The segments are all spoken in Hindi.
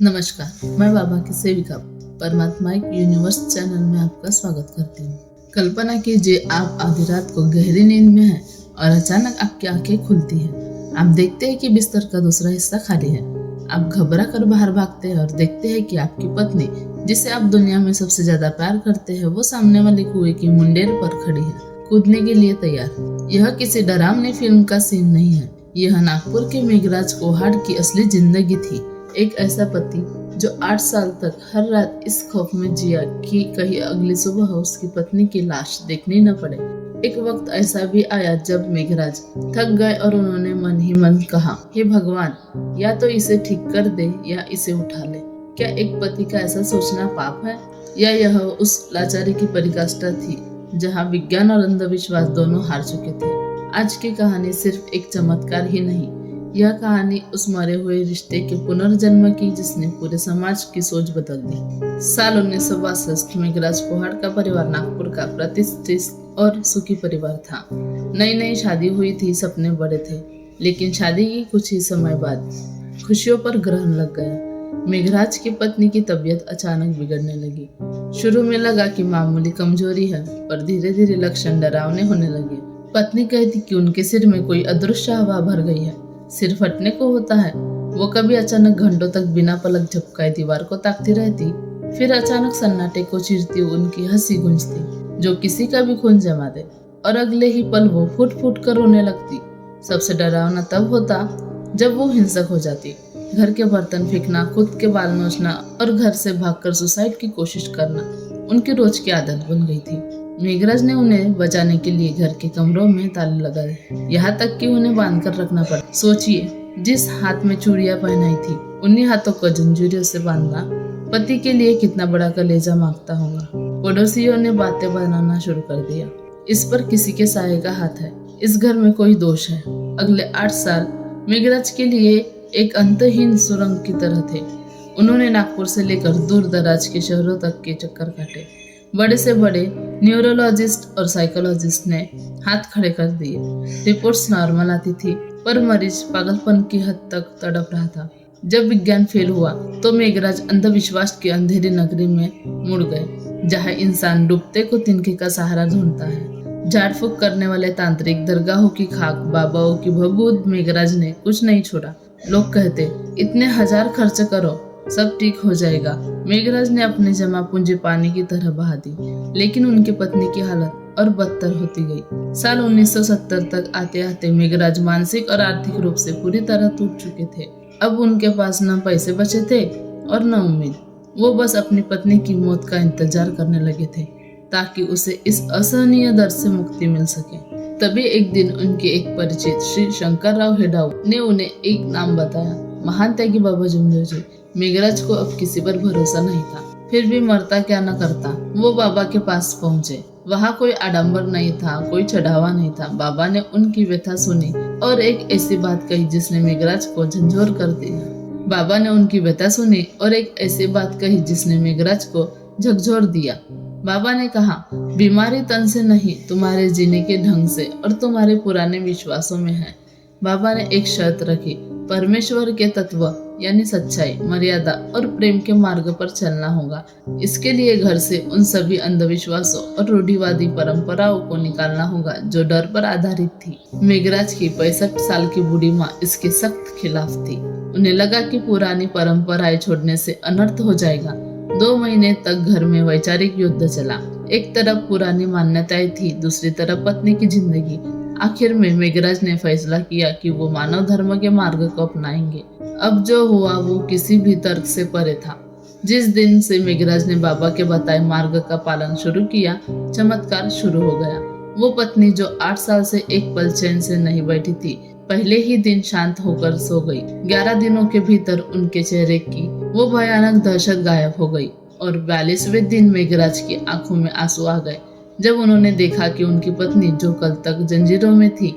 नमस्कार, मैं बाबा की सेविका परमात्मा एक यूनिवर्स चैनल में आपका स्वागत करती हूँ। कल्पना कीजिए आप आधी रात को गहरी नींद में हैं और अचानक आपकी आंखें खुलती हैं। आप देखते हैं कि बिस्तर का दूसरा हिस्सा खाली है। आप घबरा कर बाहर भागते हैं और देखते हैं कि आपकी पत्नी, जिसे आप दुनिया में सबसे ज्यादा प्यार करते हैं, वो सामने वाले कुएं की मुंडेर पर खड़ी है, कूदने के लिए तैयार। यह किसी डरावनी फिल्म का सीन नहीं है, यह नागपुर के मेघराज कोहाड़ की असली जिंदगी थी। एक ऐसा पति जो 8 साल तक हर रात इस खौफ में जिया कि कहीं अगली सुबह उसकी पत्नी की लाश देखनी न पड़े। एक वक्त ऐसा भी आया जब मेघराज थक गए और उन्होंने मन ही मन कहा, हे भगवान, या तो इसे ठीक कर दे या इसे उठा ले। क्या एक पति का ऐसा सोचना पाप है, या यह उस लाचारी की परिकाष्ठा थी जहाँ विज्ञान और अंधविश्वास दोनों हार चुके थे। आज की कहानी सिर्फ एक चमत्कार ही नहीं, यह कहानी उस मरे हुए रिश्ते के पुनर्जन्म की जिसने पूरे समाज की सोच बदल दी। साल 1962 मेघराज कोहाड़ का परिवार नागपुर का प्रतिष्ठित और सुखी परिवार था। नई नई शादी हुई थी, सपने बड़े थे, लेकिन शादी की कुछ ही समय बाद खुशियों पर ग्रहण लग गया। मेघराज की पत्नी की तबीयत अचानक बिगड़ने लगी। शुरू में लगा कि मामूली कमजोरी है, पर धीरे धीरे लक्षण डरावने होने लगे। पत्नी कहती कि उनके सिर में कोई अदृश्य हवा भर गई है। सिर फटने को होता है। वो कभी अचानक घंटों तक बिना पलक झपकाए दीवार को ताकती रहती, फिर अचानक सन्नाटे को चीरती उनकी हंसी गूंजती जो किसी का भी खून जमा दे, और अगले ही पल वो फुट फुट कर रोने लगती। सबसे डरावना तब होता जब वो हिंसक हो जाती। घर के बर्तन फेंकना, खुद के बाल नोचना और घर से भागकर सुसाइड की कोशिश करना उनकी रोज की आदत बन गई थी। मेघराज ने उन्हें बचाने के लिए घर के कमरों में ताले लगाए, यहाँ तक कि उन्हें बांध कर रखना पड़ा। सोचिए, जिस हाथ में चूड़ियां पहनाई थी उन्हीं हाथों को जंजीरों से बांधना पति के लिए कितना बड़ा कलेजा मांगता होगा। पड़ोसियों ने बातें बनाना शुरू कर दिया, इस पर किसी के साये का हाथ है, इस घर में कोई दोष है। अगले 8 साल मेघराज के लिए एक अंतहीन सुरंग की तरह थे। उन्होंने नागपुर से लेकर दूर दराज के शहरों तक के चक्कर काटे। बड़े से बड़े न्यूरोलॉजिस्ट और साइकोलॉजिस्ट ने हाथ खड़े कर दिए। रिपोर्ट्स नॉर्मल आती थी, पर मरीज पागलपन की हद तक तड़प रहा था। जब विज्ञान फेल हुआ तो मेघराज अंधविश्वास की अंधेरी नगरी में मुड़ गए, जहां इंसान डूबते को तिनके का सहारा ढूंढता है। झाड़ फूक करने वाले तांत्रिक, दरगाहों की खाक, बाबाओं की भभूत, मेघराज ने कुछ नहीं छोड़ा। लोग कहते, इतने हजार खर्च करो, सब ठीक हो जाएगा। मेघराज ने अपनी जमा पूंजी पानी की तरह बहा दी, लेकिन उनकी पत्नी की हालत और बदतर होती गई। साल 1970 तक आते आते मेघराज मानसिक और आर्थिक रूप से पूरी तरह टूट चुके थे। अब उनके पास न पैसे बचे थे और न उम्मीद। वो बस अपनी पत्नी की मौत का इंतजार करने लगे थे, ताकि उसे इस असहनीय दर्द से मुक्ति मिल सके। तभी एक दिन उनके एक परिचित श्री शंकरराव हेडाऊ ने उन्हें एक नाम बताया, महान त्यागी बाबा जमदेवजी। मेघराज को अब किसी पर भरोसा नहीं था, फिर भी मरता क्या न करता। वो बाबा के पास पहुंचे। वहाँ कोई आडंबर नहीं था, कोई चढ़ावा नहीं था। बाबा ने उनकी व्यथा सुनी और एक ऐसी बात कही जिसने मेघराज को झंझोर कर दिया। बाबा ने उनकी व्यथा सुनी और एक ऐसी बात कही जिसने मेघराज को झकझोर दिया। बाबा ने कहा, बीमारी तन से नहीं, तुम्हारे जीने के ढंग से और तुम्हारे पुराने विश्वासों में है। बाबा ने एक शर्त रखी, परमेश्वर के तत्व यानी सच्चाई, मर्यादा और प्रेम के मार्ग पर चलना होगा। इसके लिए घर से उन सभी अंधविश्वासों और रूढ़िवादी परंपराओं को निकालना होगा जो डर पर आधारित थी। मेघराज की 65 साल की बूढ़ी माँ इसके सख्त खिलाफ थी। उन्हें लगा कि पुरानी परंपराएं छोड़ने से अनर्थ हो जाएगा। 2 महीने तक घर में वैचारिक युद्ध चला। एक तरफ पुरानी मान्यताएं थी, दूसरी तरफ पत्नी की जिंदगी। आखिर में मेघराज ने फैसला किया कि वो मानव धर्म के मार्ग को अपनाएंगे। अब जो हुआ वो किसी भी तर्क से परे था। जिस दिन से मेघराज ने बाबा के बताए मार्ग का पालन शुरू किया, चमत्कार शुरू हो गया। वो पत्नी जो 8 साल से एक पल चैन से नहीं बैठी थी, पहले ही दिन शांत होकर सो गई। 11 दिनों के भीतर उनके चेहरे की वो भयानक दहशत गायब हो गई और 42वें दिन मेघराज की आंखों में आंसू आ गए जब उन्होंने देखा कि उनकी पत्नी, जो कल तक जंजीरों में थी,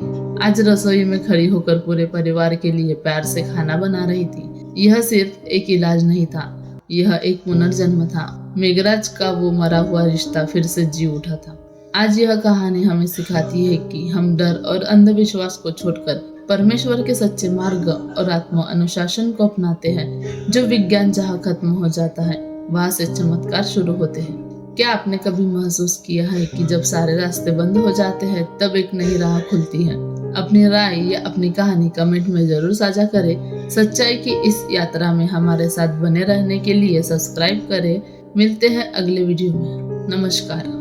आज रसोई में खड़ी होकर पूरे परिवार के लिए प्यार से खाना बना रही थी। यह सिर्फ एक इलाज नहीं था, यह एक पुनर्जन्म था। मेघराज का वो मरा हुआ रिश्ता फिर से जी उठा था। आज यह कहानी हमें सिखाती है कि हम डर और अंधविश्वास को छोड़कर परमेश्वर के सच्चे मार्ग और आत्म अनुशासन को अपनाते हैं, जो विज्ञान जहाँ खत्म हो जाता है वहां से चमत्कार शुरू होते हैं। क्या आपने कभी महसूस किया है कि जब सारे रास्ते बंद हो जाते हैं तब एक नई राह खुलती है? अपनी राय या अपनी कहानी कमेंट में जरूर साझा करें। सच्चाई की इस यात्रा में हमारे साथ बने रहने के लिए सब्सक्राइब करें। मिलते हैं अगले वीडियो में। नमस्कार।